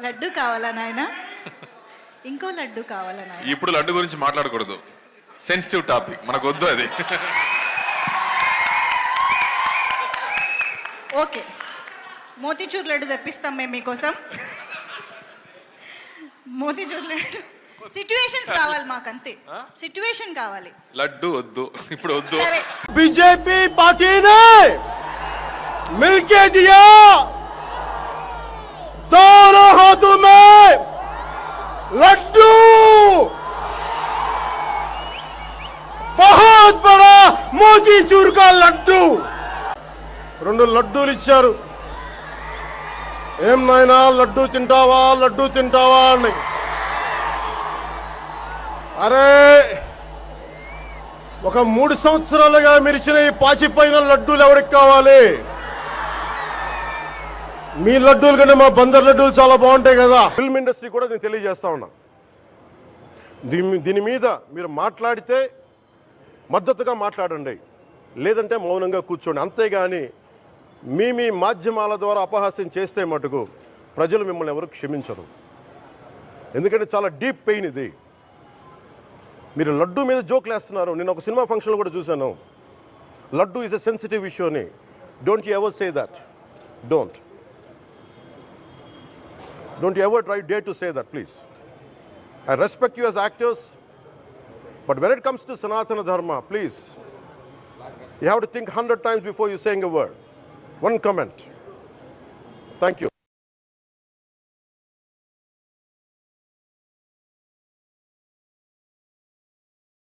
లడ్డు కావాలా నాయన? ఇంకో లడ్డు కావాలా నాయన? ఇప్పుడు లడ్డు గురించి మాట్లాడకూడదు, సెన్సిటివ్ టాపిక్, మనకు వద్దు అది. ఓకే, మోతీచూర్ లడ్డు తెప్పిస్తాం మేము మీకోసం. మోతీచూర్ లడ్డు సిట్యుయేషన్స్ కావాలి మాకు, అంతే. సిట్యుయేషన్ కావాలి, లడ్డు వద్దు ఇప్పుడు వద్దు. సరే. बीजेपी पार्टी ने मिलके दिया दोनों हाथों में लड्डू, बहुत बड़ा मोतीचूर का लड्डू. రెండు లడ్డూలు ఇచ్చారు. ఏం నాయనా లడ్డూ తింటావా, లడ్డూ తింటావా అని. అరే, ఒక 3 సంవత్సరాలుగా మిరిచిన ఈ పాచిపోయిన లడ్డూలు ఎవరికి కావాలి? మీ లడ్డూలు కంటే మా బందర్ లడ్డూలు చాలా బాగుంటాయి కదా. ఫిల్మ్ ఇండస్ట్రీ కూడా నేను తెలియజేస్తా ఉన్నా, దీని మీద మీరు మాట్లాడితే మద్దతుగా మాట్లాడండి, లేదంటే మౌనంగా కూర్చోండి. అంతేగాని మీ మాధ్యమాల ద్వారా అపహాస్యం చేస్తే మటుకు ప్రజలు మిమ్మల్ని ఎవరు క్షమించరు. ఎందుకంటే చాలా డీప్ పెయిన్ ఇది. మీరు లడ్డు మీద జోక్లు వేస్తున్నారు. నేను ఒక సినిమా ఫంక్షన్లో కూడా చూశాను, laddu is a sensitive issue అని. Don't you ever say that. Don't you ever try dare to say that, please. I respect you as actors, but when it comes to Sanatana Dharma, please, you have to think 100 times before you saying a word. One comment. Thank you.